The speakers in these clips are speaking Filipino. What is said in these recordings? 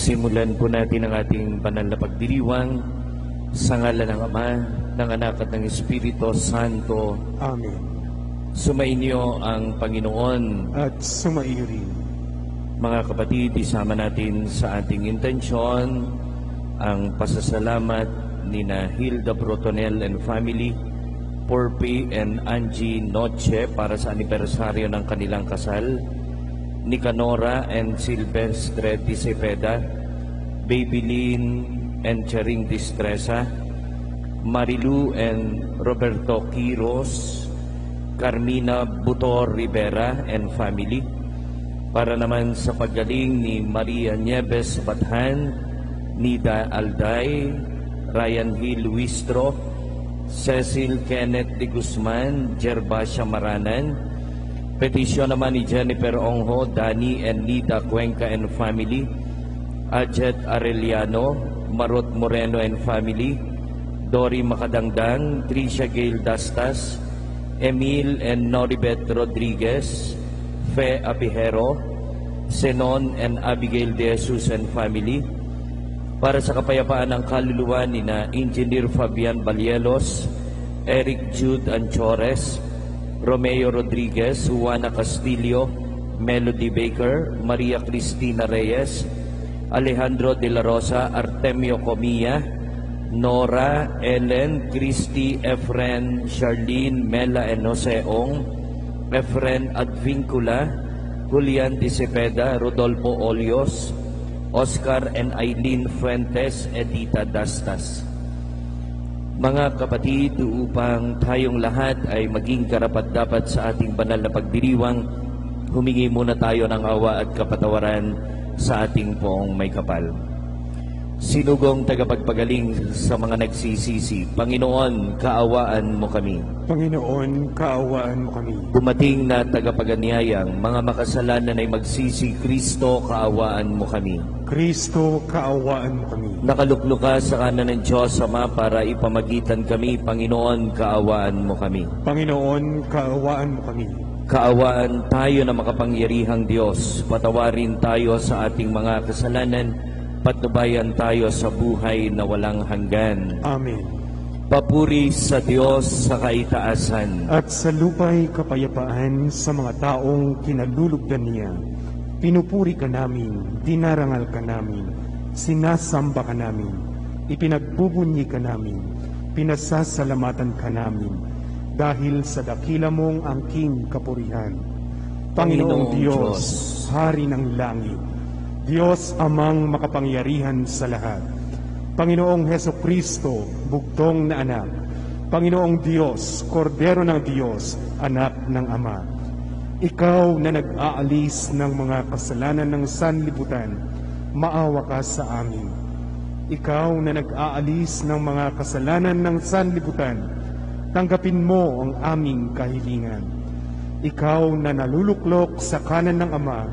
Simulan po natin ang ating banal na pagdiriwang sa ngalan ng Ama, ng Anak at ng Espiritu Santo. Amen. Sumainyo ang Panginoon. At sumaiyo rin. Mga kapatid, isama natin sa ating intensyon ang pasasalamat ni na Hilda Protonel and family, Porpy and Angie Noche para sa anibersaryo ng kanilang kasal, ni Canora and Silvestre Di Cepeda, Baby Lynn and Charing Distresa, Marilu and Roberto Quiros, Carmina Butor Rivera and family, para naman sa paggaling ni Maria Nieves Bathan, Nida Alday, Ryan Hill Wistro, Cecil Kenneth de Guzman, Gervasia Maranan. Petisyon naman ni Jennifer Ongho, Dani and Nida Cuenca and family, Ajet Arellano, Marot Moreno and family, Dory Makadangdang, Tricia Gail Dastas, Emil and Noribet Rodriguez, Fe Apihero, Senon and Abigail De Jesus and family, para sa kapayapaan ng kaluluwa ni na Engineer Fabian Balielos, Eric Jude Anchores, Romeo Rodriguez, Juana Castillo, Melody Baker, Maria Cristina Reyes, Alejandro de la Rosa, Artemio Comilla, Nora, Ellen, Christy, Efren, Charlene, Mela and Jose Ong, Efren Advincula, Julian Di Cepeda, Rodolfo Olios, Oscar and Eileen Fuentes, Edita Dastas. Mga kapatid, upang tayong lahat ay maging karapat-dapat sa ating banal na pagdiriwang, humingi muna tayo ng awa at kapatawaran sa ating poong may kapal. Sinugong tagapagpagaling sa mga nagsisisi, Panginoon, kaawaan mo kami. Panginoon, kaawaan mo kami. Dumating na tagapaganyayang, mga makasalanan ay magsisi, Kristo, kaawaan mo kami. Kristo, kaawaan mo kami. Nakalukluka sa kanan ng Diyos Ama para ipamagitan kami, Panginoon, kaawaan mo kami. Panginoon, kaawaan mo kami. Kaawaan tayo na makapangyarihang Diyos, patawarin tayo sa ating mga kasalanan, patnubayan tayo sa buhay na walang hanggan. Amen. Papuri sa Diyos sa kaitaasan. At sa lupa'y kapayapaan sa mga taong kinalulugdan niya. Pinupuri ka namin, dinarangal ka namin, sinasamba ka namin, ipinagbubunyi ka namin, pinasasalamatan ka namin, dahil sa dakila mong angking kapurihan. Panginoong Diyos, Hari ng langit, Diyos amang makapangyarihan sa lahat, Panginoong Hesukristo, bugtong na anak, Panginoong Diyos, Kordero ng Diyos, anak ng Ama. Ikaw na nag-aalis ng mga kasalanan ng sanlibutan, maawa ka sa amin. Ikaw na nag-aalis ng mga kasalanan ng sanlibutan, tanggapin mo ang aming kahilingan. Ikaw na naluluklok sa kanan ng Ama,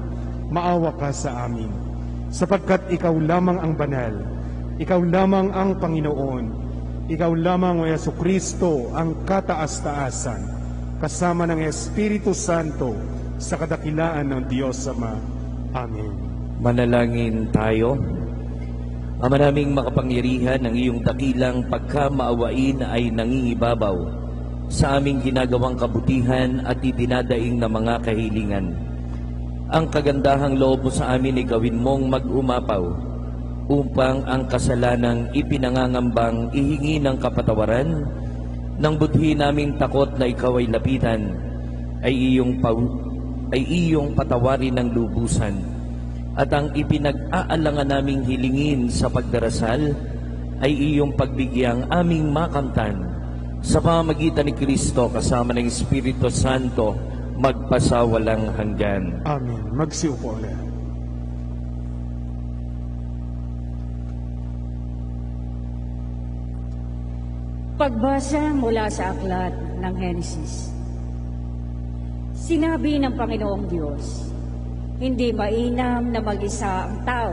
maawa ka sa amin. Sapagkat ikaw lamang ang banal, ikaw lamang ang Panginoon, ikaw lamang o Jesucristo ang kataas-taasan, kasama ng Espiritu Santo sa kadakilaan ng Diyos Ama. Amen. Manalangin tayo. Ama naming makapangyarihan, ang iyong dakilang pagkamaawain ay nangingibabaw sa aming ginagawang kabutihan at idinadaing na mga kahilingan. Ang kagandahang loob mo sa amin ay gawin mong mag-umapaw upang ang kasalanang ipinangangambang ihingi ng kapatawaran nang budhi naming takot na ikaw ay lapitan, ay iyong patawarin ng lubusan, at ang ipinag-aalangan naming hilingin sa pagdarasal ay iyong pagbigyang aming makamtan sa pamamagitan ni Kristo kasama ng Espiritu Santo magpasawalang hanggan. Amen. Magsiupo ulit. Pagbasa mula sa aklat ng Henesis. Sinabi ng Panginoong Diyos, hindi mainam na mag-isa ang tao.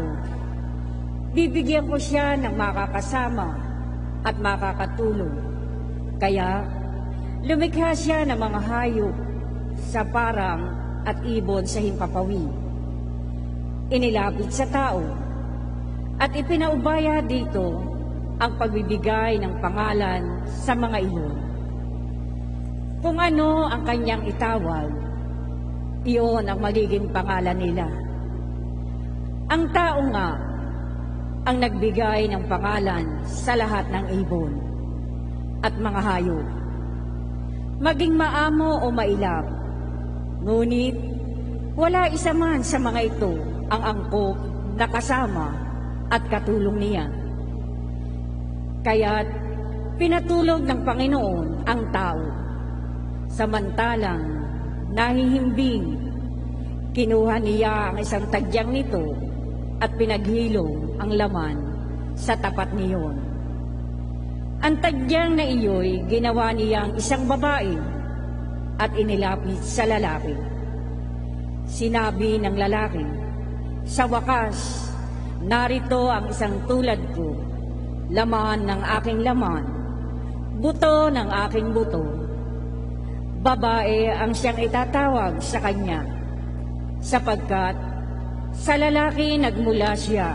Bibigyan ko siya ng makakasama at makakatulong. Kaya, lumikha siya ng mga hayop sa parang at ibon sa himpapawid. Inilapit sa tao At ipinaubaya dito ang pagbibigay ng pangalan sa mga iyon. Kung ano ang kanyang itawag, iyon ang magiging pangalan nila. Ang tao nga ang nagbigay ng pangalan sa lahat ng ibon at mga hayop, maging maamo o mailap. Ngunit wala isa man sa mga ito ang angkop na kasama at katulong niya. Kaya't pinatulog ng Panginoon ang tao, samantalang nahihimbing, kinuha niya ang isang tagyang nito at pinaghilom ang laman sa tapat niyon. Ang tagyang na iyo'y ginawa niyang isang babae at inilapit sa lalaki. Sinabi ng lalaki, "Sa wakas, narito ang isang tulad ko, laman ng aking laman, buto ng aking buto." Babae ang siyang itatawag sa kanya, sapagkat sa lalaki nagmula siya.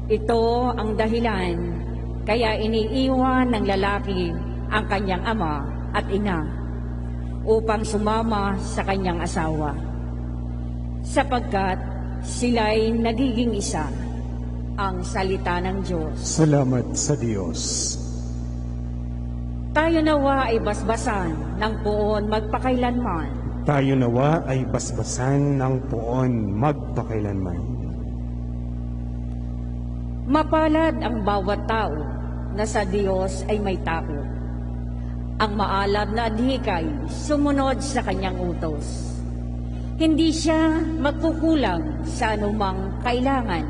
Ito ang dahilan kaya iniiwan ng lalaki ang kanyang ama at ina upang sumama sa kanyang asawa, sapagkat sila'y nagiging isa. Ang salita ng Diyos. Salamat sa Diyos. Tayo nawa ay basbasan ng poon magpakailanman. Tayo nawa ay basbasan ng poon magpakailanman. Mapalad ang bawat tao na sa Diyos ay may takot. Ang maalab na adhikay sumunod sa kanyang utos. Hindi siya magkukulang sa anumang kailangan.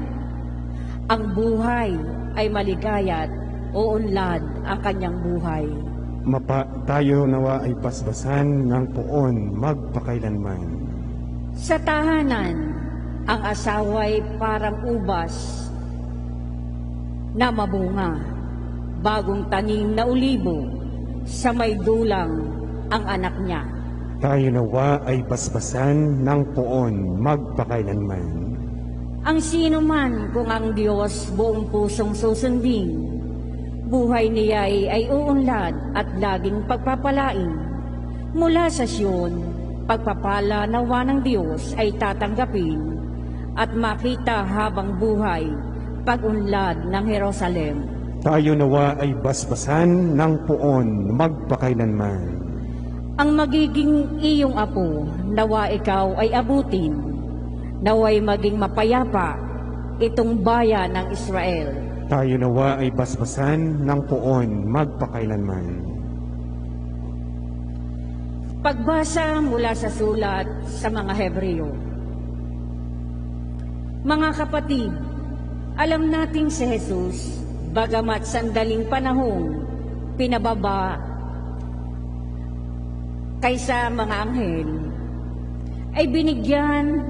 Ang buhay ay maligaya't uunlad ang kanyang buhay. Tayo nawa ay basbasan ng poon magpakailanman. Sa tahanan, ang asawa'y parang ubas na mabunga, bagong tanim na ulibo, sa may dulang ang anak niya. Tayo nawa ay basbasan ng poon magpakailanman. Ang sino man kung ang Diyos buong pusong susundin, buhay niya ay uunlad at laging pagpapalain. Mula sa Siyon, pagpapala nawa ng Diyos ay tatanggapin at makita habang buhay pag-unlad ng Jerusalem. Tayo nawa ay basbasan ng poon magpakailanman. Ang magiging iyong apo, nawa ikaw ay abutin, naway maging mapayapa itong bayan ng Israel. Tayo nawa ay basbasan ng poon magpakailanman. Pagbasa mula sa sulat sa mga Hebreo. Mga kapatid, alam nating si Jesus, bagamat sandaling panahong pinababa kaysa mga anghel, ay binigyan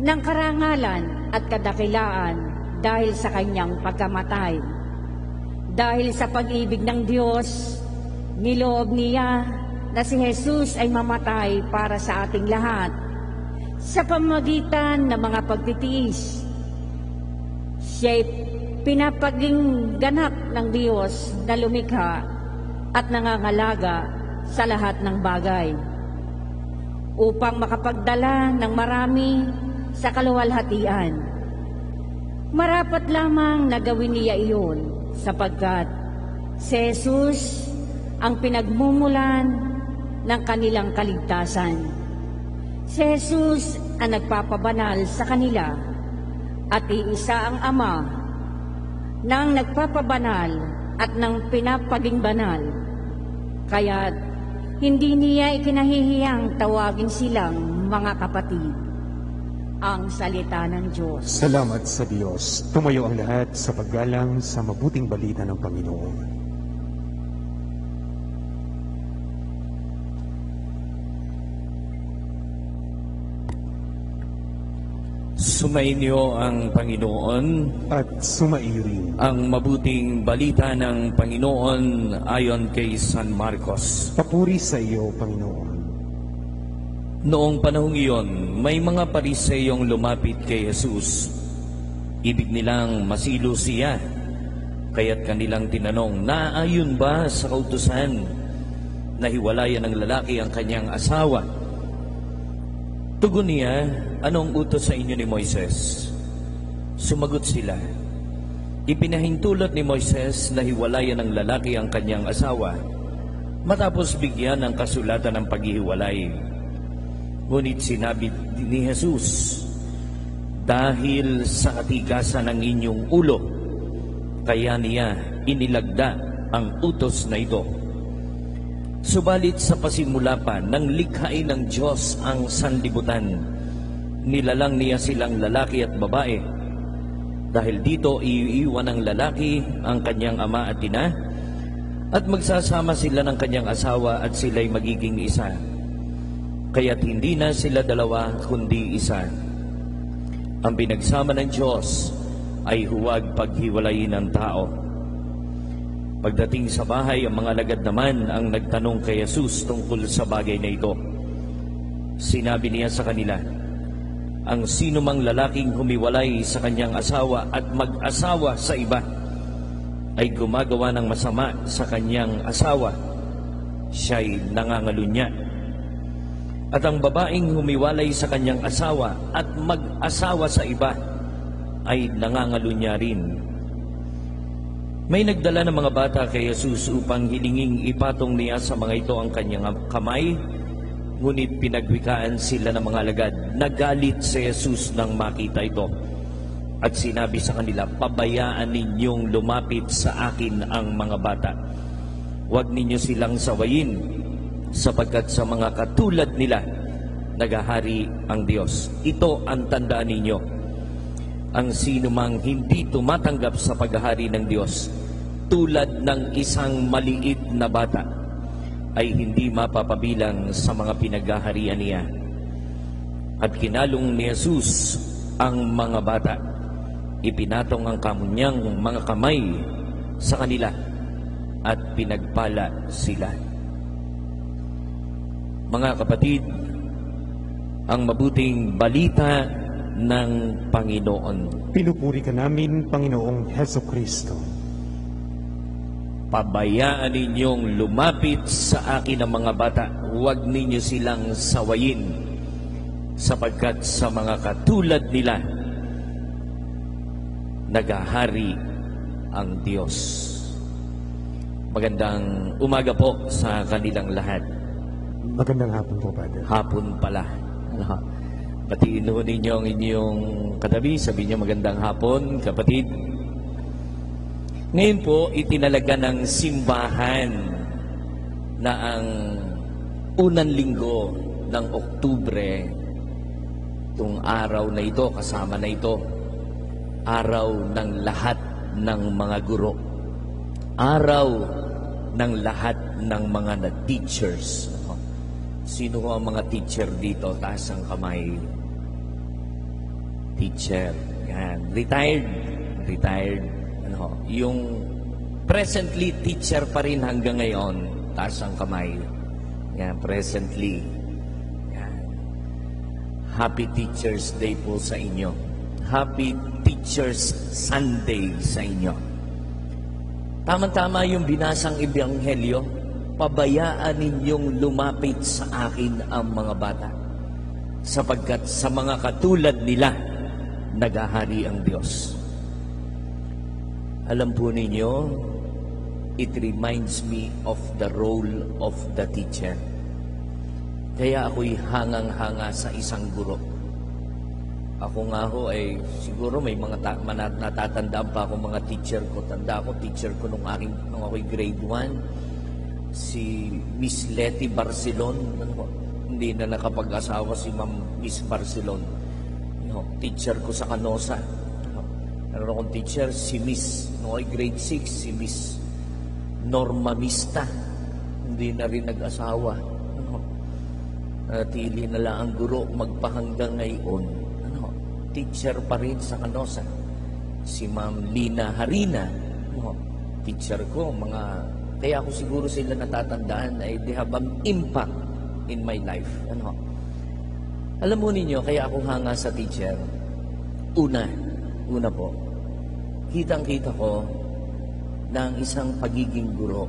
ng karangalan at kadakilaan dahil sa kanyang pagkamatay. Dahil sa pag-ibig ng Diyos, niloob niya na si Jesus ay mamatay para sa ating lahat sa pamamagitan ng mga pagtitiis. Siya'y pinapaging ganap ng Diyos na lumikha at nangangalaga sa lahat ng bagay upang makapagdala ng marami sa kaluwalhatian. Marapat lamang na gawin niya iyon sapagkat si Jesus ang pinagmumulan ng kanilang kaligtasan. Si Jesus ang nagpapabanal sa kanila at iisa ang Ama ng nagpapabanal at ng pinapaging banal. Kaya't hindi niya ikinahihiyang tawagin silang mga kapatid. Ang salita ng Diyos. Salamat sa Diyos. Tumayo ang lahat sa paggalang sa mabuting balita ng Panginoon. Sumainyo ang Panginoon. At sumairin. Ang mabuting balita ng Panginoon ayon kay San Marcos. Papuri sa iyo, Panginoon. Noong panahong iyon, may mga Pariseyong lumapit kay Jesus. Ibig nilang masilo siya, kaya't kanilang tinanong, naayon ba sa kautusan na hiwalayan ng lalaki ang kanyang asawa? Tugon niya, anong utos sa inyo ni Moises? Sumagot sila, ipinahintulot ni Moises na hiwalayan ng lalaki ang kanyang asawa matapos bigyan ng kasulatan ng paghihiwalay. Ngunit sinabi ni Jesus, dahil sa katigasan ng inyong ulo, kaya niya inilagda ang utos na ito. Subalit sa pasimula pa, nang likhain ng Diyos ang sanlibutan, nilalang niya silang lalaki at babae. Dahil dito, iiwan ng lalaki ang kanyang ama at ina, at magsasama sila ng kanyang asawa at sila'y magiging isa. Kaya't hindi na sila dalawa, kundi isa. Ang pinagsama ng Diyos ay huwag paghiwalayin ng tao. Pagdating sa bahay, ang mga alagad naman ang nagtanong kay Jesus tungkol sa bagay na ito. Sinabi niya sa kanila, ang sino mang lalaking humiwalay sa kanyang asawa at mag-asawa sa iba ay gumagawa ng masama sa kanyang asawa. Siya'y nangangalunya. At ang babaeng humiwalay sa kanyang asawa at mag-asawa sa iba ay nangangalunya rin. May nagdala ng mga bata kay Jesus upang hilinging ipatong niya sa mga ito ang kanyang kamay, ngunit pinagwikaan sila ng mga alagad. Nagalit si Jesus nang makita ito at sinabi sa kanila, pabayaan ninyong lumapit sa akin ang mga bata. Huwag ninyo silang sawayin, sapagkat sa mga katulad nila, nagahari ang Diyos. Ito ang tandaan ninyo. Ang sino mang hindi tumatanggap sa paghahari ng Diyos, tulad ng isang maliit na bata, ay hindi mapapabilang sa mga pinaghaharian niya. At kinalong ni Jesus ang mga bata, ipinatong ang kanyang mga kamay sa kanila, at pinagpala sila. Mga kapatid, ang mabuting balita ng Panginoon. Pinupuri ka namin, Panginoong Heso Kristo. Pabayaan ninyong lumapit sa akin ang mga bata, huwag ninyo silang sawayin, sapagkat sa mga katulad nila, nagahari ang Diyos. Magandang umaga po sa kanilang lahat. Magandang hapon po, Padre. Hapon pala. Batiin ho ninyo ang inyong katabi. Sabi niyo magandang hapon, kapatid. Ngayon po, itinalaga ng simbahan na ang unang linggo ng Oktubre, itong araw na ito, kasama na ito, araw ng lahat ng mga guro. Araw ng lahat ng mga teachers. Sino ho ang mga teacher dito? Taas ang kamay. Teacher. Yan. Retired. Yung presently teacher pa rin hanggang ngayon. Taas ang kamay. Yan. Presently. Yan. Happy Teacher's Day po sa inyo. Happy Teacher's Sunday sa inyo. Tama-tama yung binasang ebanghelyo. Pabayaan ninyong lumapit sa akin ang mga bata, sapagkat sa mga katulad nila, nagahari ang Diyos. Alam po ninyo, it reminds me of the role of the teacher. Kaya ako'y hangang-hanga sa isang guro. Ako nga ho ay siguro may mga natatandaan pa ako mga teacher ko. Tanda ko, teacher ko nung ako'y grade 1. Si Miss Letty Barcelon, hindi na nakapag-asawa si Miss Barcelon. Teacher ko sa Canosa. Meron akong teacher, si Miss, grade 6, si Miss Norma Mista. Hindi na rin nag-asawa. Natili na lang ang guro magpahanggang ngayon. Teacher pa rin sa Canosa. Si Ma'am Lina Harina. Teacher ko, kaya ako siguro sila natatandaan ay they have an impact in my life. Alam mo ninyo, kaya ako hanga sa teacher. Una, Una po, kitang-kita ko na ang isang pagiging guro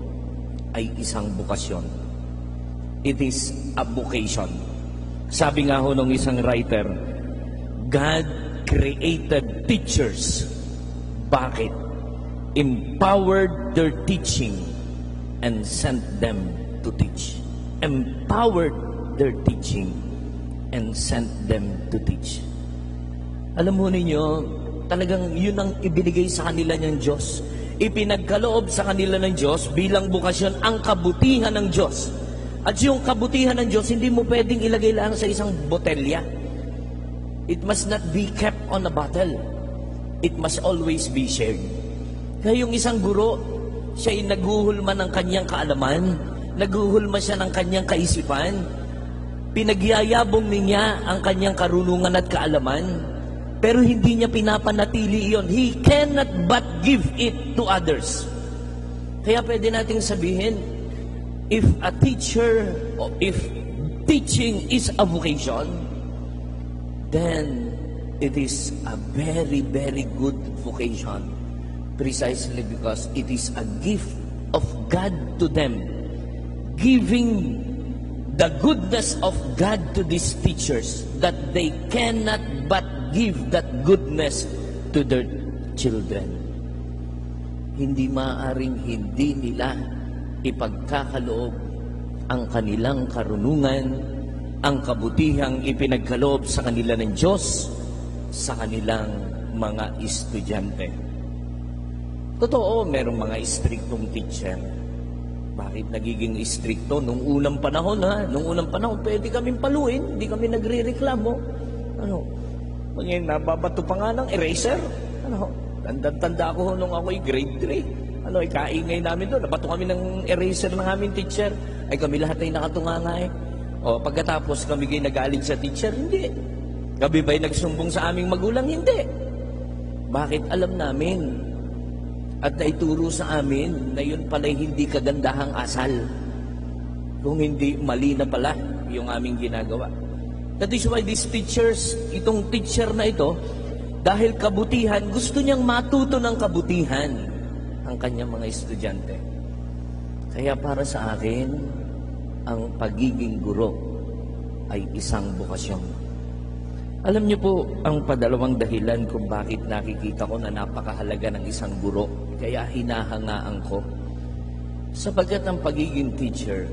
ay isang bukasyon. It is a vocation. Sabi nga ho ng isang writer, God created teachers. Bakit? Empowered their teaching and sent them to teach. Empowered their teaching and sent them to teach. Alam mo ninyo, talagang yun ang ibinigay sa kanila ng Diyos. Ipinagkaloob sa kanila ng Diyos bilang bukasyon ang kabutihan ng Diyos. At yung kabutihan ng Diyos, hindi mo pwedeng ilagay lang sa isang botelya. It must not be kept on a bottle. It must always be shared. Kaya yung isang guro, siya ay naghuhulma ng kanyang kaalaman, naghuhulma siya ng kanyang kaisipan, pinagyayabong niya ang kanyang karunungan at kaalaman, pero hindi niya pinapanatili iyon. He cannot but give it to others. Kaya pwede nating sabihin, if a teacher, or if teaching is a vocation, then it is a very, very good vocation. Precisely because it is a gift of God to them, giving the goodness of God to these teachers, that they cannot but give that goodness to their children. Hindi maaaring hindi nila ipagkakaloob ang kanilang karunungan, ang kabutihang ipinagkaloob sa kanila ng Diyos sa kanilang mga estudyante. Totoo, merong mga istriktong teacher. Bakit nagiging istrikto? Nung unang panahon, pwede kaming paluin, hindi kami nagre-reklamo. Ngayon, nababato pa nga ng eraser. Tanda ako nung ako'y grade 3. Kaingay namin doon. Nabato kami ng eraser ng aming teacher. Ay kami lahat ay nakatunganga . Pagkatapos kami nagalit sa teacher, hindi. Kami ba'y nagsumbong sa aming magulang? Hindi. Bakit? Alam namin. At naituro sa amin na yun pala'y hindi kagandahang asal. Kung hindi, mali na pala yung aming ginagawa. That is why these teachers, itong teacher na ito, dahil kabutihan, gusto niyang matuto ng kabutihan ang kanyang mga estudyante. Kaya para sa akin, ang pagiging guro ay isang bukasyon. Alam niyo po, ang padalawang dahilan kung bakit nakikita ko na napakahalaga ng isang guro, kaya hinahangaan ko, sapagkat ang pagiging teacher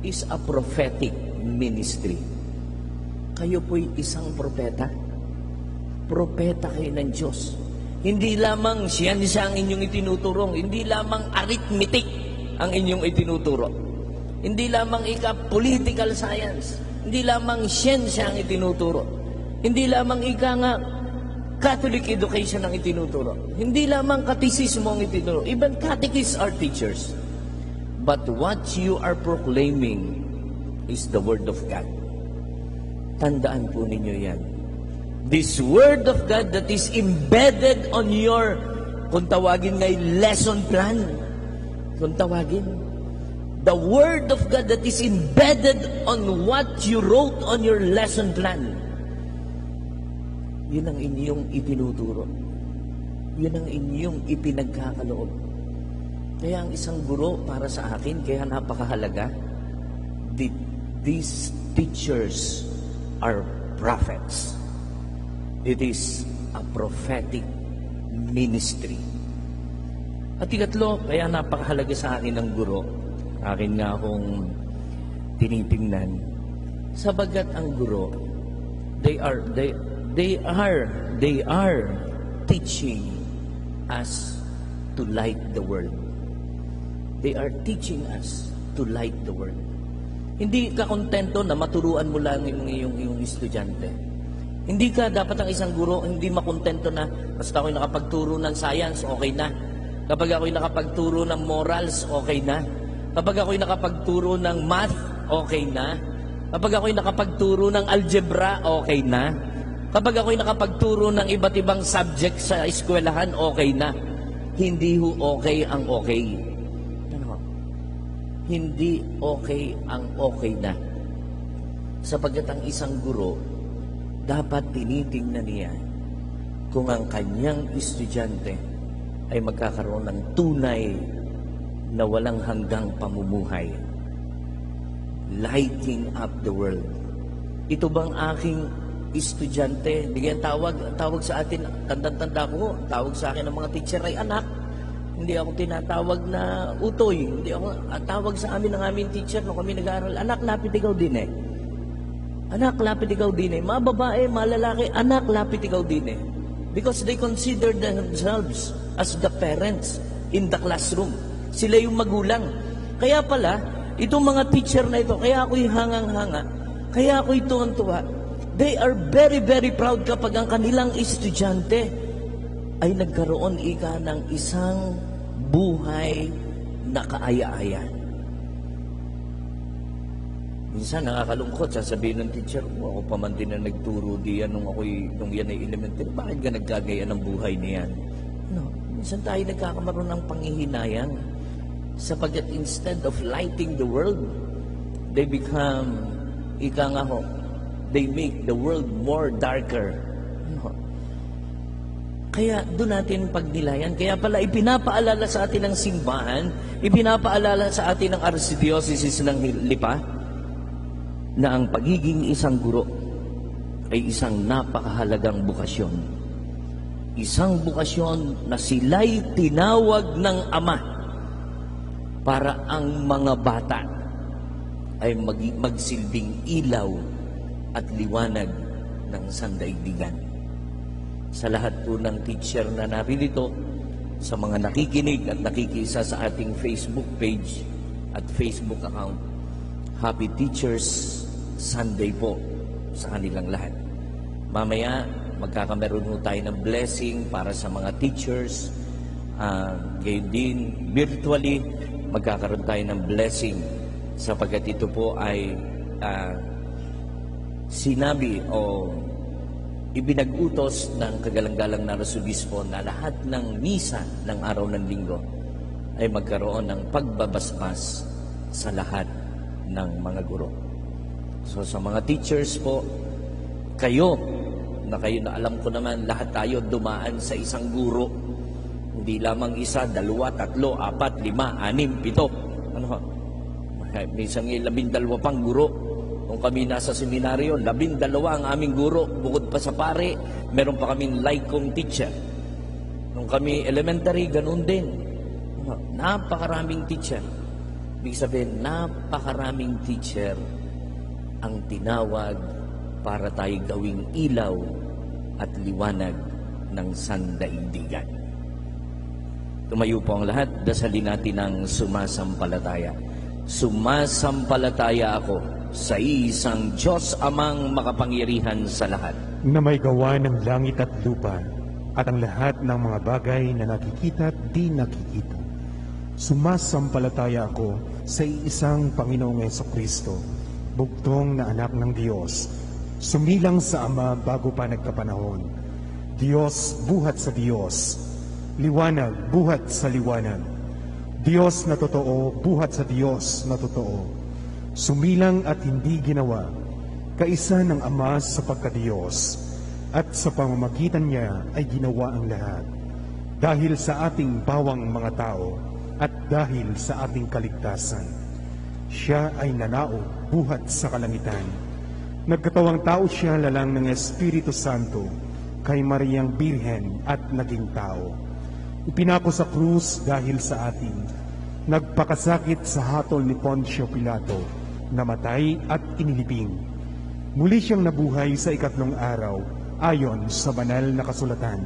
is a prophetic ministry. Kayo po'y isang propeta. Propeta kayo ng Diyos. Hindi lamang siyansa ang inyong itinuturong, hindi lamang arithmetic ang inyong itinuturo. Hindi lamang political science, hindi lamang siyensya ang itinuturo. Hindi lamang Catholic education ang itinuturo. Hindi lamang katisismo ang itinuturo. Even catechists are teachers. But what you are proclaiming is the Word of God. Tandaan po ninyo yan. This Word of God that is embedded on your, kung tawagin ngay, lesson plan. Kung tawagin. The Word of God that is embedded on what you wrote on your lesson plan. Yun ang inyong itinuturo. Yun ang inyong ipinagkakaloob. Kaya ang isang guro para sa akin, kaya napakahalaga, these teachers are prophets. It is a prophetic ministry. At ikatlo, kaya napakahalaga sa akin ng guro, akin nga akong tinitingnan, sabagat ang guro, they are teaching us to light the world. They are teaching us to light the world. Hindi ka kontento na maturuan mo lang yung iyong estudyante. Hindi ka, dapat ang isang guro, hindi makontento na basta ako'y nakapagturo ng science, okay na. Kapag ako'y nakapagturo ng morals, okay na. Kapag ako'y nakapagturo ng math, okay na. Kapag ako'y nakapagturo ng algebra, okay na. Kapag ako'y nakapagturo ng iba't ibang subject sa eskwelahan, okay na. Hindi ho okay ang okay. Ano? Hindi okay ang okay na. Sapagkat ang isang guro, dapat tinitingnan niya kung ang kanyang estudyante ay magkakaroon ng tunay na walang hanggang pamumuhay. Lighting up the world. Ito bang aking estudyante? Bigyan tawag sa atin, tanda-tanda ko, tawag sa akin ng mga teacher ay anak. Hindi ako tinatawag na utoy. Hindi ako, tawag sa amin ng aming teacher nung kami nag-aaral, anak, lapit ikaw din eh. Anak, lapit ikaw din eh. Mga babae, mga lalaki, anak, lapit ikaw din eh. Because they consider themselves as the parents in the classroom. Sila yung magulang. Kaya pala, itong mga teacher na ito, kaya ako'y hangang-hanga, kaya ako'y tuwan-tuwa. They are very, very proud kapag ang kanilang estudyante ay nagkaroon ika ng isang buhay na kaaya-aya. Minsan nakakalungkot, sasabihin ng teacher, ako pa man din na nagturo diyan nung yan ay elementary, bakit ka nagkagaya ng buhay niyan? No, minsan tayo nagkakamaroon ng panghihinayang sapagkat instead of lighting the world, they become, they make the world more darker. No. Kaya doon natin pagnilayan. Kaya pala ipinapaalala sa atin ng simbahan, ipinapaalala sa atin ng Archdiocese ng Lipa, na ang pagiging isang guro ay isang napakahalagang bukasyon. Isang bukasyon na sila'y tinawag ng Ama para ang mga bata ay magsilbing ilaw at liwanag ng sandaigdigan. Sa lahat po ng teacher na naririto, sa mga nakikinig at nakikisa sa ating Facebook page at Facebook account, Happy Teachers Sunday po sa kanilang lahat. Mamaya, magkakameron po tayo ng blessing para sa mga teachers. Gayon din, virtually, magkakaroon tayo ng blessing sapagkat ito po ay sinabi o ibinag-utos ng kagalang-galang na Arzobispo na lahat ng misa ng araw ng linggo ay magkaroon ng pagbabasbas sa lahat ng mga guro. So sa mga teachers po, kayo na alam ko naman lahat tayo dumaan sa isang guro. Hindi lamang isa, 2, 3, 4, 5, 6, 7. Ano? Minsan 12 pang guro. Kung kami nasa seminaryo, 12 ang aming guro. Bukod pa sa pare, meron pa kaming laikong teacher. Nung kami elementary, ganun din. Napakaraming teacher. Ibig sabihin, napakaraming teacher ang tinawag para tayo gawing ilaw at liwanag ng sandaigdigan. Tumayo po ang lahat, dasalin natin ang sumasampalataya. Sumasampalataya ako sa isang Diyos Amang makapangyarihan sa lahat, na may gawa ng langit at lupa, at ang lahat ng mga bagay na nakikita at di nakikita. Sumasampalataya ako sa isang Panginoong Jesucristo, bugtong na anak ng Diyos, sumilang sa Ama bago pa nagkapanahon. Diyos buhat sa Diyos, liwanag buhat sa liwanag. Diyos na totoo buhat sa Diyos na totoo. Sumilang at hindi ginawa, kaisa ng Ama sa pagkadiyos, at sa pamamagitan niya ay ginawa ang lahat. Dahil sa ating bawang mga tao, at dahil sa ating kaligtasan, siya ay nanaog buhat sa kalangitan. Nagkatawang tao siya lalang ng Espiritu Santo kay Mariang Birhen at naging tao. Ipinako sa krus dahil sa atin. Nagpakasakit sa hatol ni Poncio Pilato, namatay at inilibing. Muli siyang nabuhay sa 3 araw ayon sa banal na kasulatan.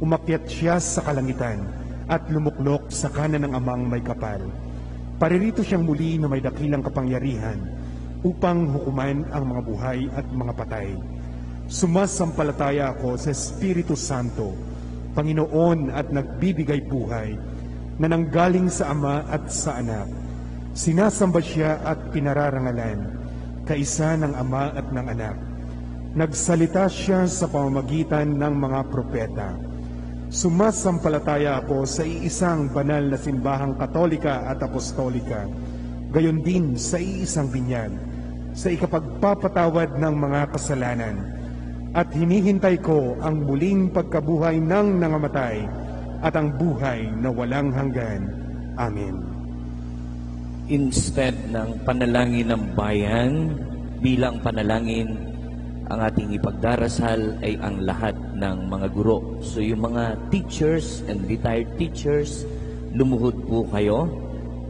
Umakyat siya sa kalangitan at lumuklok sa kanan ng Amang may kapal. Paririto siyang muli na may dakilang kapangyarihan upang hukuman ang mga buhay at mga patay. Sumasampalataya ako sa Espiritu Santo, Panginoon at nagbibigay buhay, na nanggaling sa Ama at sa Anak. Sinasamba siya at pinararangalan, kaisa ng Ama at ng Anak. Nagsalita siya sa pamamagitan ng mga propeta. Sumasampalataya ako sa iisang banal na simbahang katolika at apostolika, gayon din sa iisang binyag, sa ikapagpapatawad ng mga kasalanan, at hinihintay ko ang muling pagkabuhay ng nangamatay at ang buhay na walang hanggan. Amen. Instead ng panalangin ng bayan, bilang panalangin, ang ating ipagdarasal ay ang lahat ng mga guro. So yung mga teachers and retired teachers, lumuhod po kayo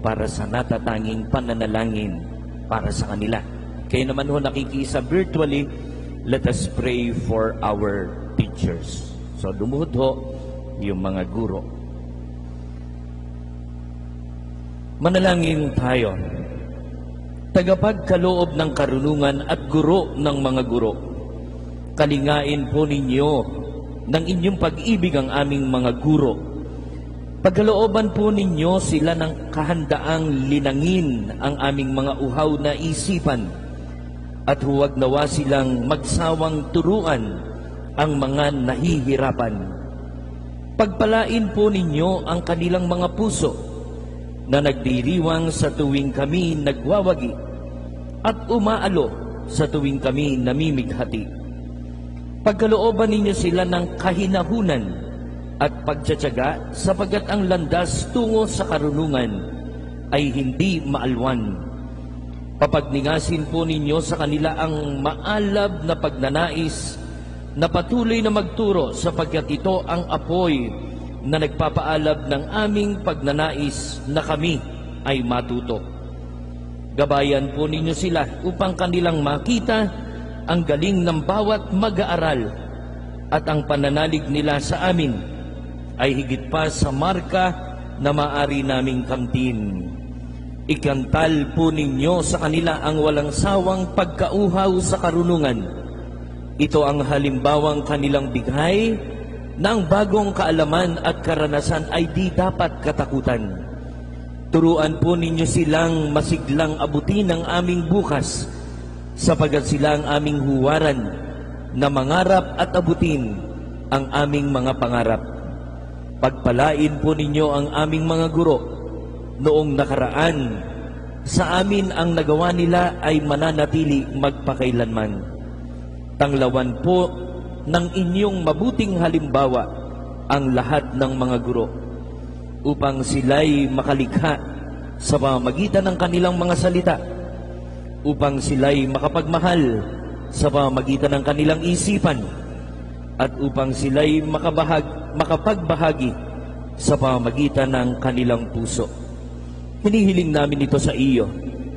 para sa natatanging pananalangin para sa kanila. Kayo naman ho nakikisa virtually, let us pray for our teachers. So lumuhod ho yung mga guro. Manalangin tayo. Tagapagkaloob ng karunungan at guro ng mga guro, kalingain po ninyo ng inyong pag-ibig ang aming mga guro. Pagkalooban po ninyo sila ng kahandaang linangin ang aming mga uhaw na isipan, at huwag nawa silang magsawang turuan ang mga nahihirapan. Pagpalain po ninyo ang kanilang mga puso na nagdiriwang sa tuwing kami nagwawagi at umaalo sa tuwing kami namimighati. Pagkalooban ninyo sila ng kahinahunan at pagtsatsaga, sapagkat ang landas tungo sa karunungan ay hindi maalwan. Papagningasin po ninyo sa kanila ang maalab na pagnanais na patuloy na magturo, sapagkat ito ang apoy na nagpapaalab ng aming pagnanais na kami ay matuto. Gabayan po ninyo sila upang kanilang makita ang galing ng bawat mag-aaral, at ang pananalig nila sa amin ay higit pa sa marka na maaari naming kamtin. Ikantal po ninyo sa kanila ang walang sawang pagkauhaw sa karunungan. Ito ang halimbawang kanilang bighay na ang bagong kaalaman at karanasan ay di dapat katakutan. Turuan po ninyo silang masiglang abutin ang aming bukas, sapagkat sila ang aming huwaran na mangarap at abutin ang aming mga pangarap. Pagpalain po ninyo ang aming mga guro. Noong nakaraan, sa amin ang nagawa nila ay mananatili magpakailanman. Tanglawan po ng inyong mabuting halimbawa ang lahat ng mga guro, upang sila'y makalikha sa pamamagitan ng kanilang mga salita, upang sila'y makapagmahal sa pamamagitan ng kanilang isipan, at upang sila'y makapagbahagi sa pamamagitan ng kanilang puso. Hinihiling namin ito sa iyo,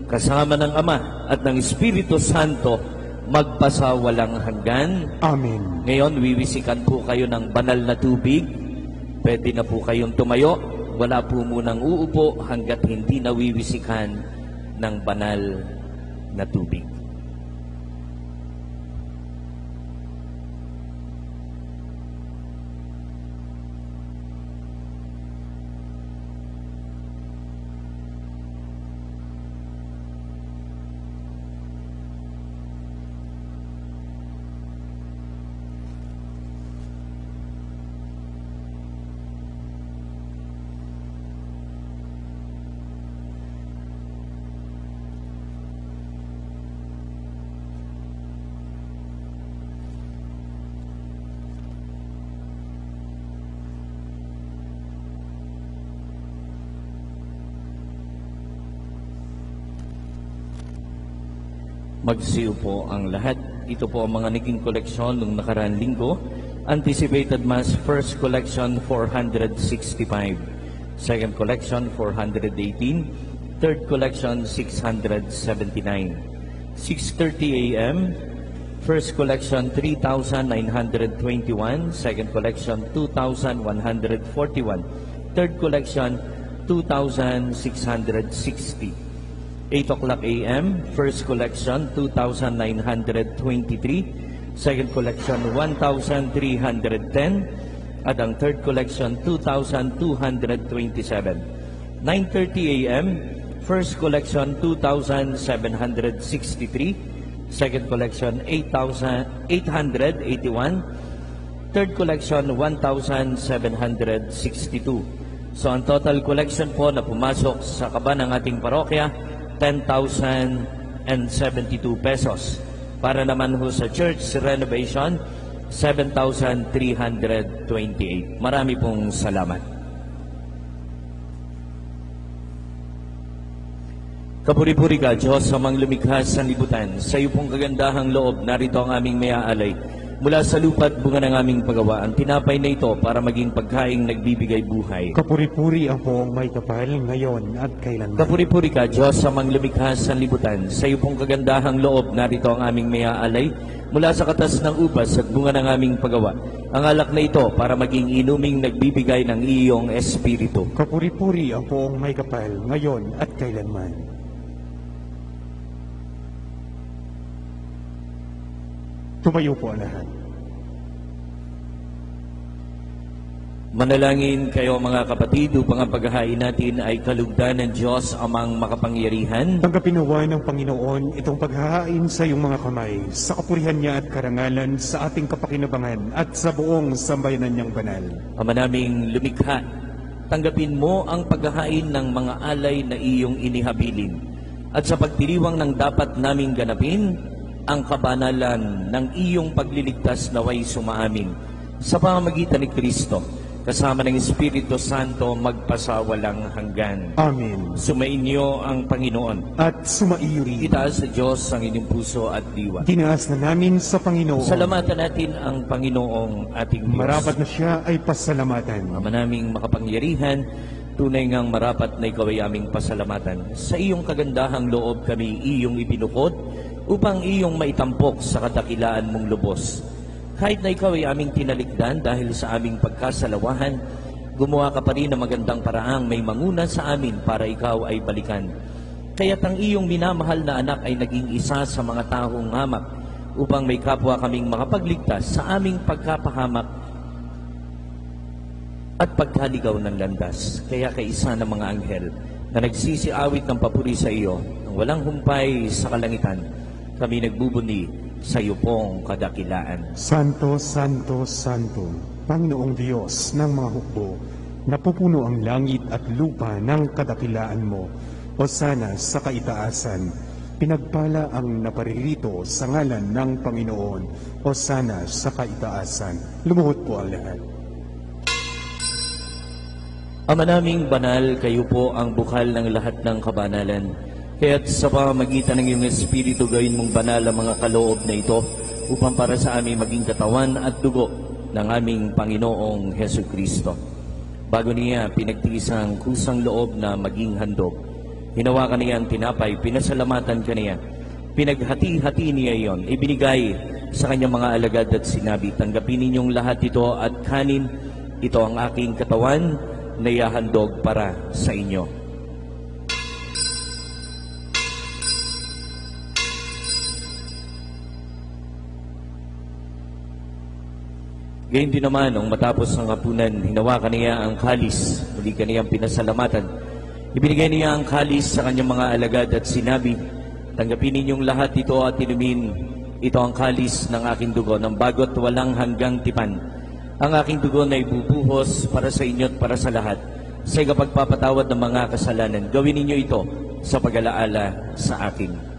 kasama ng Ama at ng Espiritu Santo, magpasawalang hanggan. Amen. Ngayon, wiwisikan po kayo ng banal na tubig. Pwede na po kayong tumayo. Wala po munang uupo hanggat hindi nawiwisikan ng banal na tubig. Magsiyo po ang lahat. Ito po ang mga naging koleksyon nung nakaraang linggo. Anticipated Mass, First Collection, 465. Second Collection, 418. Third Collection, 679. 6:30 a.m. First Collection, 3,921. Second Collection, 2,141. Third Collection, 2,660. 8 o'clock a.m., First Collection, 2,923. Second Collection, 1,310. At ang Third Collection, 2,227. 9:30 a.m., First Collection, 2,763. Second Collection, 8,881. Third Collection, 1,762. So ang total collection po na pumasok sa kaba ng ating parokya, 10,072 pesos. Para naman ho sa church renovation, 7,328. Marami pong salamat. Kapuri-puri ka, Diyos, sa mga lumikha sa libutan. Sa iyo pong kagandahang loob, narito ang aming mayaalay. Mula sa lupa't bunga ng aming paggawa, ang tinapay na ito para maging pagkaing nagbibigay buhay. Kapuri-puri ang poong may kapal ngayon at kailanman. Kapuri-puri ka, Diyos, sa mga lumikha sa libutan. Sa iyo pong kagandahang loob, narito ang aming mayaalay. Mula sa katas ng upas at bunga ng aming paggawa, ang alak na ito para maging inuming nagbibigay ng iyong espiritu. Kapuri-puri ang poong may kapal ngayon at kailanman. Tumayo po ang lahat. Manalangin kayo mga kapatid upang ang paghahain natin ay kalugdan ng Diyos amang makapangyarihan. Tanggapin nawa ng Panginoon itong paghahain sa iyong mga kamay, sa kapurihan niya at karangalan, sa ating kapakinabangan at sa buong sambayanan niyang banal. Ama naming lumikha, tanggapin mo ang paghahain ng mga alay na iyong inihabilin. At sa pagdiriwang ng dapat naming ganapin, ang kabanalan ng iyong pagliligtas naway sumaamin sa pamamagitan ni Kristo, kasama ng Espiritu Santo magpasawalang hanggan. Amen. Sumainyo ang Panginoon. At sumaiyo rin. Itaas sa Diyos ang inyong puso at diwa. Tinaas na namin sa Panginoon. Salamatan natin ang Panginoong ating Diyos. Marapat na siya ay pasalamatan. Ama naming makapangyarihan, tunay ngang marapat na ikaw ay aming pasalamatan. Sa iyong kagandahang loob kami iyong ipinukod upang iyong maitampok sa kadakilaan mong lubos. Kahit na ikaw ay aming tinalikdan dahil sa aming pagkasalawahan, gumawa ka pa rin ng magandang paraang may manguna sa amin para ikaw ay balikan. Kaya't ang iyong minamahal na anak ay naging isa sa mga taong hamak upang may kapwa kaming makapagligtas sa aming pagkapahamak at pagkaligaw ng landas. Kaya kaisa ng mga anghel na nagsisiawit ng papuri sa iyo, ang walang humpay sa kalangitan, kami nagbubuni sa iyo pong kadakilaan. Santo, Santo, Santo, Panginoong Diyos ng mga hukbo, napupuno ang langit at lupa ng kadakilaan mo. Hosana sa kaitaasan, pinagpala ang naparirito sa ngalan ng Panginoon. Hosana sa kaitaasan. Lumuhod po ang lahat. Ama naming banal, kayo po ang bukal ng lahat ng kabanalan. Kaya't sa pamamagitan ng iyong Espiritu, gawin mong banal ang mga kaloob na ito upang para sa aming maging katawan at dugo ng aming Panginoong Hesu Kristo. Bago niya pinagtiis ang kusang loob na maging handog, hinawakan niya ang tinapay, pinasalamatan ka niya, pinaghati-hati niya iyon, ibinigay sa kanyang mga alagad at sinabi, tanggapin ninyong lahat ito at kanin, ito ang aking katawan na ihahandog para sa inyo. Gayun din naman, nung matapos ang hapunan, hinawakan niya ang kalis, muli kaniyang pinasalamatan. Ibinigay niya ang kalis sa kanyang mga alagad at sinabi, tanggapin ninyong lahat ito at inumin, ito ang kalis ng aking dugo, ng bago't walang hanggang tipan. Ang aking dugo na ibubuhos para sa inyo at para sa lahat, sa ikapagpapatawad ng mga kasalanan. Gawin ninyo ito sa pag-alaala sa akin.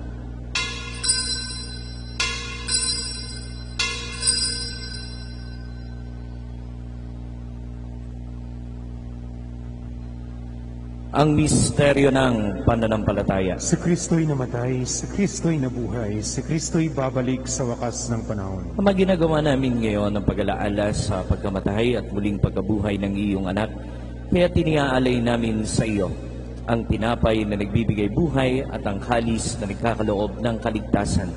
Ang misteryo ng pananampalataya. Si Kristo'y namatay, si Kristo'y nabuhay, si Kristo'y babalik sa wakas ng panahon. Ang mga ginagawa namin ngayon ang pag-alaala sa pagkamatay at muling pagkabuhay ng iyong anak, kaya tiniaalay namin sa iyo ang tinapay na nagbibigay buhay at ang kalis na nagkakaloob ng kaligtasan.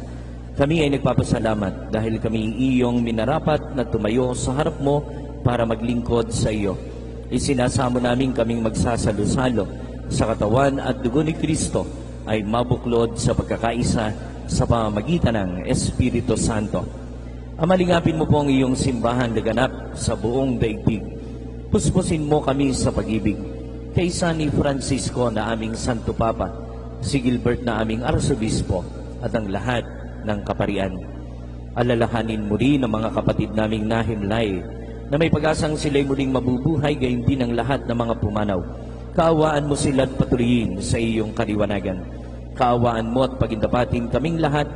Kami ay nagpapasalamat dahil kami iyong minarapat na tumayo sa harap mo para maglingkod sa iyo. Isinasamo namin kaming magsasalo-salo sa katawan at dugo ni Kristo ay mabuklod sa pagkakaisa sa pamamagitan ng Espiritu Santo. Amalingapin mo po ang iyong simbahan na ganap sa buong daigdig. Puspusin mo kami sa pag-ibig. Kaysa ni Francisco na aming Santo Papa, si Gilbert na aming Arsobispo at ang lahat ng kaparian. Alalahanin mo rin ang mga kapatid naming nahimlay na may pag-asang sila'y muling mabubuhay, gayon din ang lahat ng mga pumanaw. Kaawaan mo sila't patuloyin sa iyong kaliwanagan. Kaawaan mo at pagindapatin kaming lahat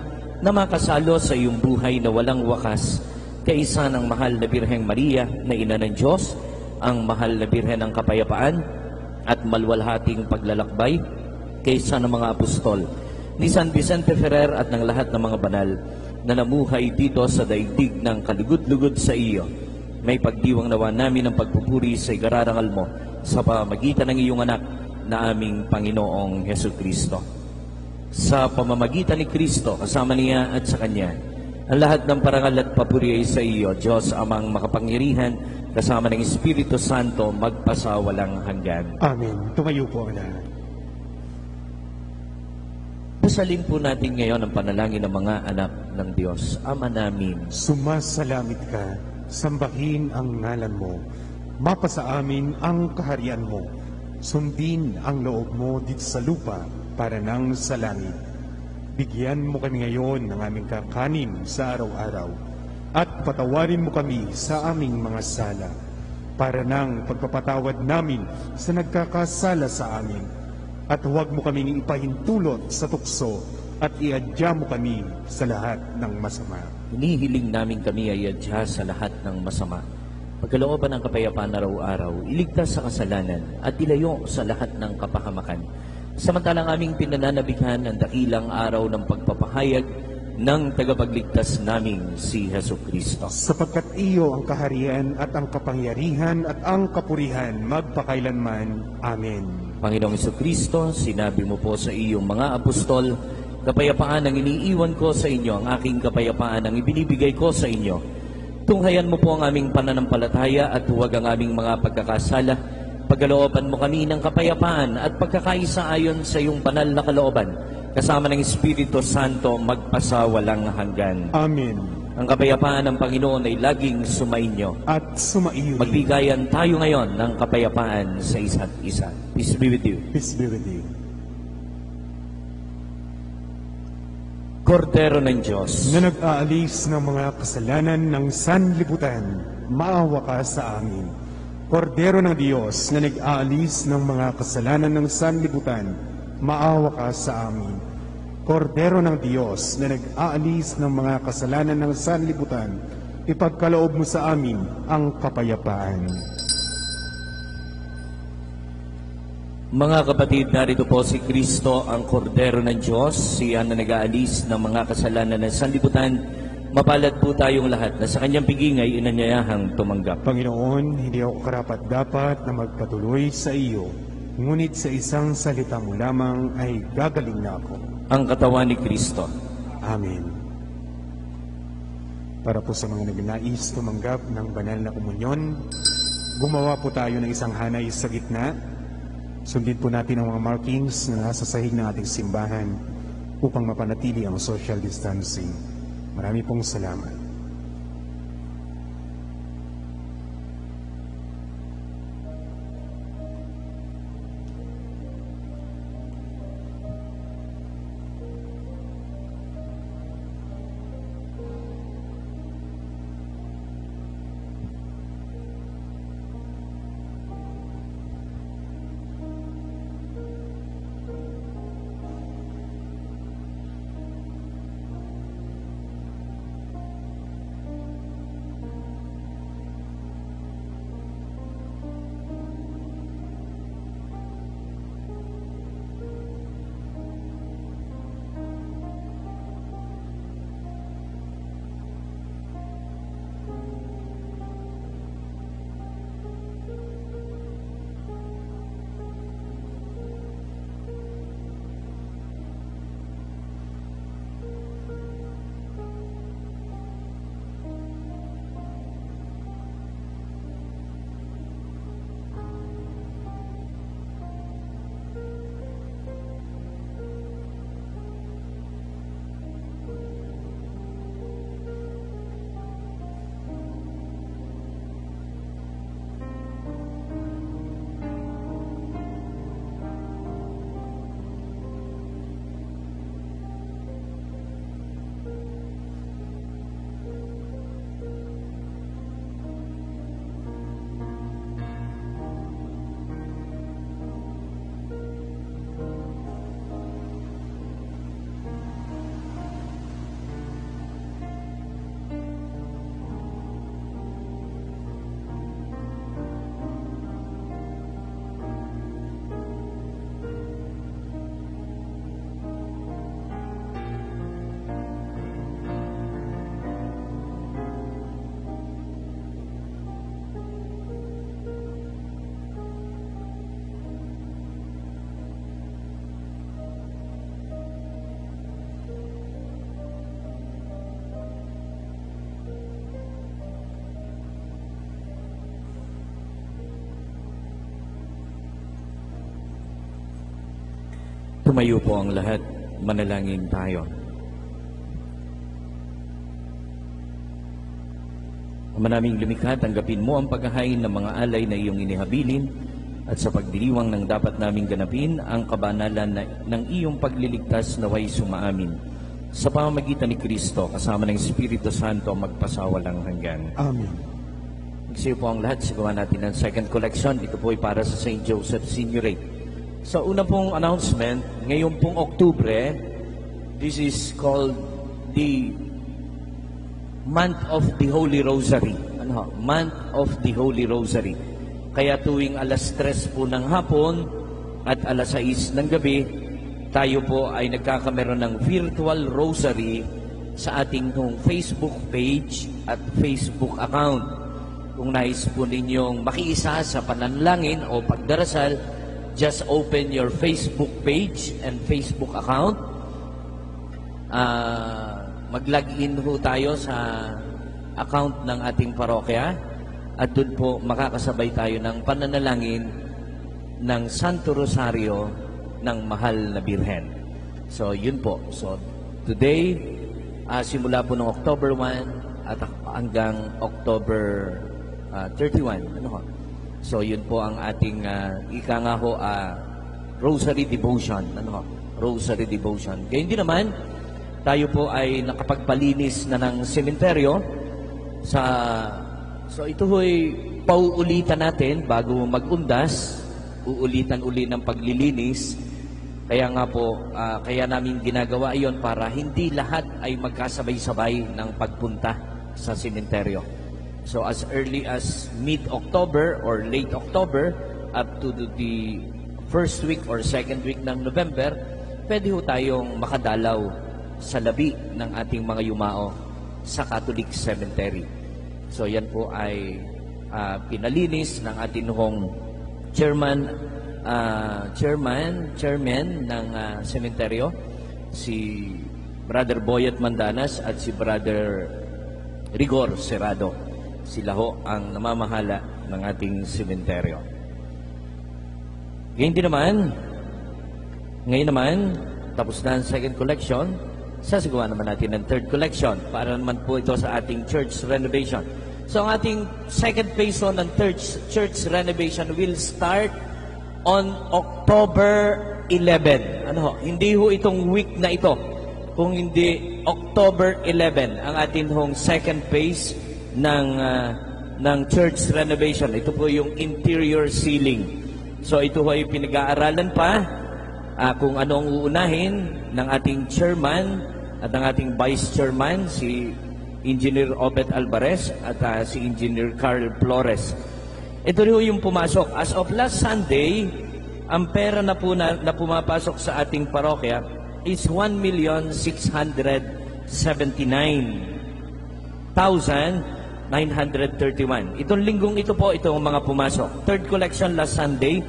na makasalo sa iyong buhay na walang wakas, kaisa ng mahal na Birheng Maria na Ina ng Diyos, ang mahal na Birhen ng Kapayapaan, at malwalhating paglalakbay, kaysa ng mga apostol, ni San Vicente Ferrer at ng lahat ng mga banal na namuhay dito sa daigdig ng kalugod-lugod sa iyo. May pagdiwang nawa namin ang pagpupuri sa igararangal mo sa pamamagitan ng iyong anak na aming Panginoong Hesukristo. Sa pamamagitan ni Kristo, kasama niya at sa Kanya, ang lahat ng parangal at papuri ay sa iyo, Diyos amang makapangyarihan, kasama ng Espiritu Santo, magpasawalang hanggan. Amen. Tumayo po ang lahat. Dasalin po natin ngayon ang panalangin ng mga anak ng Diyos. Ama namin, Sumasalamit ka, sambahin ang ngalan mo, mapasa amin ang kaharian mo, sundin ang loob mo dito sa lupa para nang sa langit. Bigyan mo kami ngayon ng aming kakanin sa araw-araw, at patawarin mo kami sa aming mga sala, para nang pagpapatawad namin sa nagkakasala sa amin. At huwag mo kaming ipahintulot sa tukso, at iadya mo kami sa lahat ng masama. hinihiling namin kami ay adya sa lahat ng masama. Pagkalooban ng kapayapaan araw-araw, iligtas sa kasalanan at ilayo sa lahat ng kapahamakan. Samantalang aming pinananabikhan ang dakilang araw ng pagpapahayag ng tagapagligtas naming si Hesukristo. Sapagkat iyo ang kaharian at ang kapangyarihan at ang kapurihan magpakailanman. Amen. Panginoong Hesukristo, sinabi mo po sa iyong mga apostol, kapayapaan ang iniiwan ko sa inyo, ang aking kapayapaan ang ibinibigay ko sa inyo. Tunghayan mo po ang aming pananampalataya at huwag ang aming mga pagkakasala. Pagkalooban mo kami ng kapayapaan at pagkakaisa ayon sa iyong banal na kalooban, kasama ng Espiritu Santo magpasawalang hanggan. Amen. Ang kapayapaan ng Panginoon ay laging sumainyo. At sumaiyo. Magbigayan tayo ngayon ng kapayapaan sa isa't isa. Peace be with you. Peace be with you. Kordero ng Diyos, Na nag-aalis ng mga kasalanan ng sanlibutan, maawa ka sa amin. Kordero ng Diyos na nag-aalis ng mga kasalanan ng sanlibutan, maawa ka sa amin. Kordero ng Diyos na nag-aalis ng mga kasalanan ng sanlibutan, ipagkaloob mo sa amin ang kapayapaan. mga kapatid, narito po si Kristo, ang Kordero ng Diyos, siya na nag-aalis ng mga kasalanan ng sanlibutan. Mapalad po tayong lahat na sa kanyang pigingay inanyayahang tumanggap. Panginoon, hindi ako karapat-dapat na magpatuloy sa iyo, ngunit sa isang salita mo lamang ay gagaling na ako. Ang katawan ni Kristo. Amen. Para po sa mga nagnais tumanggap ng banal na komunyon, gumawa po tayo ng isang hanay sa gitna. Sundin po natin ang mga markings na nasa sahig ng ating simbahan upang mapanatili ang social distancing. Marami pong salamat. Tumayo po ang lahat, manalangin tayo. Ama naming lumikha, tanggapin mo ang paghahain ng mga alay na iyong inihabilin at sa pagdiriwang ng dapat naming ganapin ang kabanalan ng iyong pagliligtas naway sumaamin. Sa pamamagitan ni Kristo, kasama ng Espiritu Santo, magpasawalang hanggan. Amen. Magsiyo po ang lahat, sigawa natin ang second collection. Ito po ay para sa St. Joseph Signoret. Sa una pong announcement, ngayong pong Oktubre, this is called the Month of the Holy Rosary. Month of the Holy Rosary. Kaya tuwing alas 3 po ng hapon at alas 6 ng gabi, tayo po ay nagkakameron ng virtual rosary sa ating Facebook page at Facebook account. Kung nais po ninyong makiisa sa pananalangin o pagdarasal, just open your Facebook page and Facebook account. Mag-login ho tayo sa account ng ating parokya at doon po makakasabay tayo ng pananalangin ng Santo Rosario ng Mahal na Birhen. So, yun po. So, today, simula po ng October 1 at hanggang October 31. So, yun po ang ating ika nga ho, Rosary Devotion. Rosary Devotion. Kaya hindi naman, tayo po ay nakapagpalinis na ng sementeryo. So, ito ho'y pauulitan natin bago mag-undas. Uulitan uli ng paglilinis. Kaya nga po, kaya namin ginagawa iyon para hindi lahat ay magkasabay-sabay ng pagpunta sa sementeryo. So as early as mid-October or late October up to the first week or second week ng November, pwede ho tayong makadalaw sa labi ng ating mga yumao sa Catholic Cemetery. So yan po ay pinalinis ng ating hong chairman ng sementeryo, si Brother Boyet Mandanas at si Brother Rigor Serrado. Sila ho ang namamahala ng ating sementeryo. Ngayon naman, tapos na ang second collection, sasagawa naman natin ang third collection para naman po ito sa ating church renovation. So ang ating second phase ng third church renovation will start on October 11. Hindi ho itong week na ito, kung hindi October 11 ang ating hong second phase ng church renovation. Ito po yung interior ceiling. So ito ay pinag-aaralan pa kung ano ang uunahin ng ating chairman at ng ating vice chairman, si Engineer Obet Alvarez at si Engineer Carl Flores. Ito rin yung pumasok. As of last Sunday, ang pera na po na pumapasok sa ating parokya is 1,679,931. Itong linggong ito po, ito ang mga pumasok. Third collection last Sunday,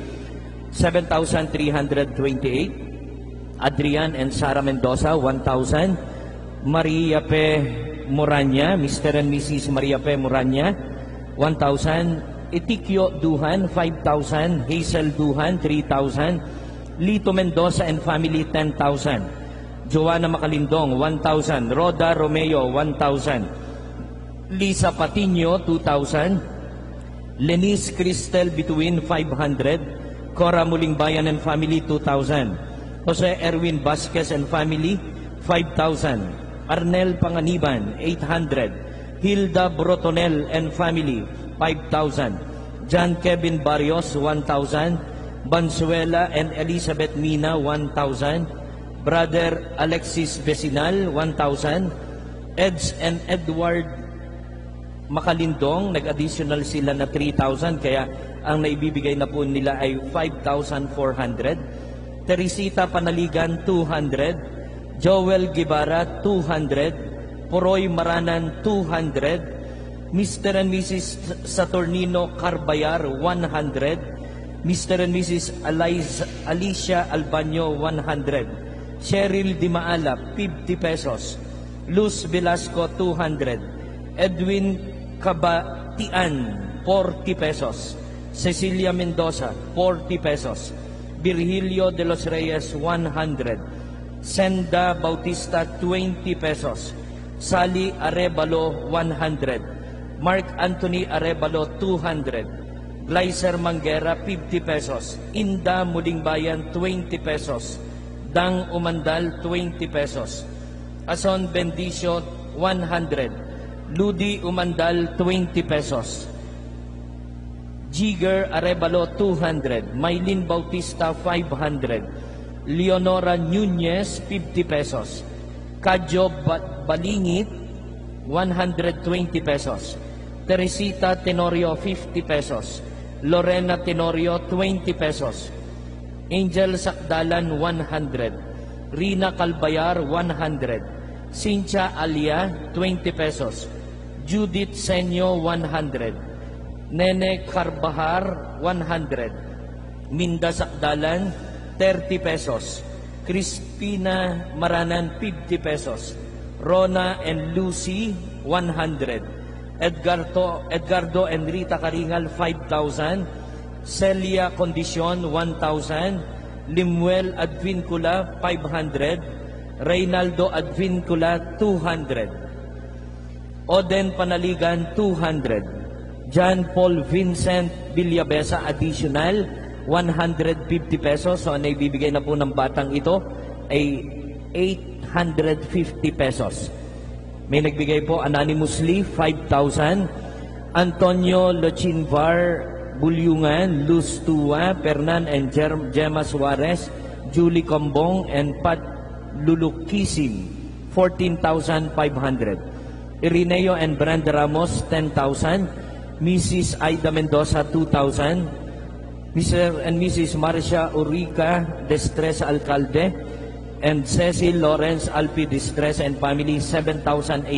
7,328. Adrian and Sara Mendoza, 1,000. Maria P. Moranya, Mr. and Mrs. Maria P. Moranya, 1,000. Etikyo Duhan, 5,000. Hazel Duhan, 3,000. Lito Mendoza and family, 10,000. Joanna Macalindong, 1,000. Roda Romeo, 1,000. Lisa Patino, 2,000. Lenice Cristel Bituin, 500. Cora Mulingbayan and family, 2,000. Jose Erwin Vasquez and family, 5,000. Arnel Panganiban, 800. Hilda Brotonel and family, 5,000. John Kevin Barrios, 1,000. Bansuela and Elizabeth Mina, 1,000. Brother Alexis Vecinal, 1,000. Eds and Edward Macalindong, nag-additional sila na 3,000, kaya ang naibibigay na po nila ay 5,400. Teresita Panaligan, 200. Joel Guevara, 200. Poroy Maranan, 200. Mr. and Mrs. Saturnino Carbayar, 100. Mr. and Mrs. Alicia Albanyo, 100. Cheryl Dimaala, 50 pesos. Luz Velasco, 200. Edwin Kabatian, 40 pesos. Cecilia Mendoza, 40 pesos. Virgilio de los Reyes, 100. Senda Bautista, 20 pesos. Sally Arevalo, 100. Mark Anthony Arevalo, 200. Gleiser Manguera, 50 pesos. Inda Muling Bayan, 20 pesos. Dang Umandal, 20 pesos. Ason Bendicio, 100. Ludi Umandal, 20 pesos. Jigger Arevalo, 200. Maylin Bautista, 500. Leonora Nunez, 50 pesos. Kadjo Balingit, 120 pesos. Teresita Tenorio, 50 pesos. Lorena Tenorio, 20 pesos. Angel Sakdalan, 100. Rina Calbayar, 100. Cynthia Alia, 20 pesos. Judith Senyo, 100. Nene Carbahar, 100. Minda Sakdalan, 30 pesos. Crispina Maranan, 50 pesos. Rona and Lucy, 100. Edgardo and Rita Karingal, 5,000. Celia Condicion, 1,000. Limuel Advincula, 500. Reynaldo Advincula, 200. Oden Panaligan, 200. John Paul Vincent Villabesa, additional, 150 pesos. So, ang naibibigay na po ng batang ito ay 850 pesos. May nagbigay po anonymously, 5,000. Antonio Lochinvar Bulyungan, Luz Tua, Pernan and Gemma Suarez, Julie Combong, and Pat Lulukisim, 14,500. Irineo and Brenda Ramos, 10,000. Mrs. Aida Mendoza, 2,000. Mr. and Mrs. Marcia Urica Destresa Alcalde and Cecil Lawrence Alpi Destresa and family, 7,800.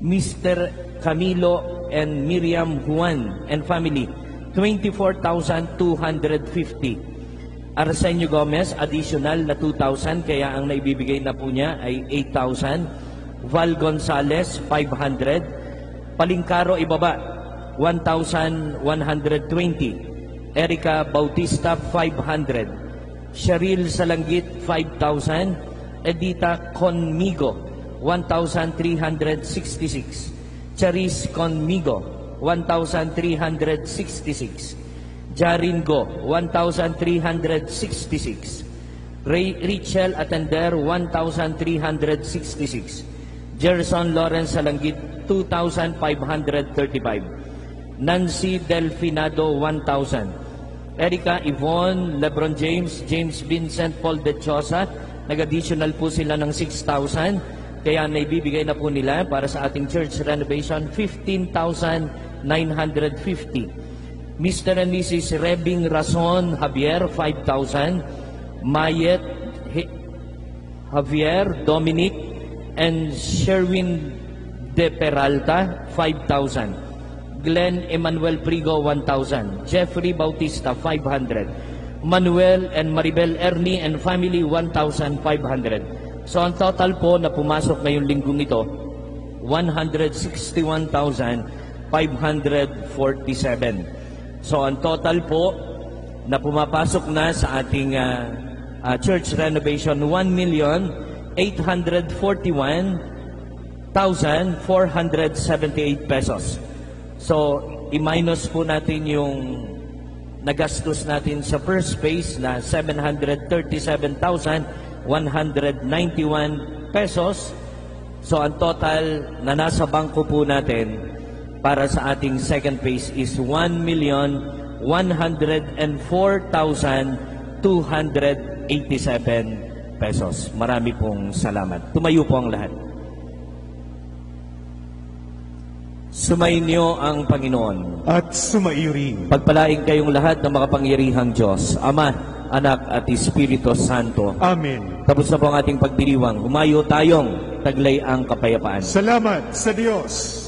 Mr. Camilo and Miriam Juan and family, 24,250. Arsenio Gomez, additional na 2,000, kaya ang naibibigay na po niya ay 8,000. Val Gonzales, 500. Palingkaro Ibaba, 1,120. Erica Bautista, 500. Cheryl Salanggit, 5,000. Edita Conmigo, 1,366. Charis Conmigo, 1,366. Jaringo, 1,366. Rachel Atender, 1,366. Gerson Lawrence Salanggit, 2,535. Nancy Delfinado, 1,000. Erica Yvonne Lebron James, James Vincent Paul De Chosa, nag-additional po sila ng 6,000. Kaya naibibigay na po nila para sa ating church renovation, 15,950. Mr. and Mrs. Rebing Rason Javier, 5,000. Mayet Javier Dominic and Sherwin De Peralta, 5,000. Glenn Emmanuel Prigo, 1,000. Jeffrey Bautista, 500. Manuel and Maribel Ernie and family, 1,500. So ang total po na pumasok ngayong linggong ito, 161,547. So ang total po na pumapasok na sa ating church renovation, 1,841,478 pesos. So i-minus po natin yung nagastos natin sa first phase na 737,191 pesos. So ang total na nasa bangko po natin para sa ating second phase is 1,104,287 pesos. Marami pong salamat. Tumayo po ang lahat. Sumainyo ang Panginoon. At sumaiyo rin. Pagpalain kayong lahat ng makapangyarihang Diyos, Ama, Anak at Espiritu Santo. Amen. Tapos na po ang ating pagdiriwang. Humayo tayong taglay ang kapayapaan. Salamat sa Diyos.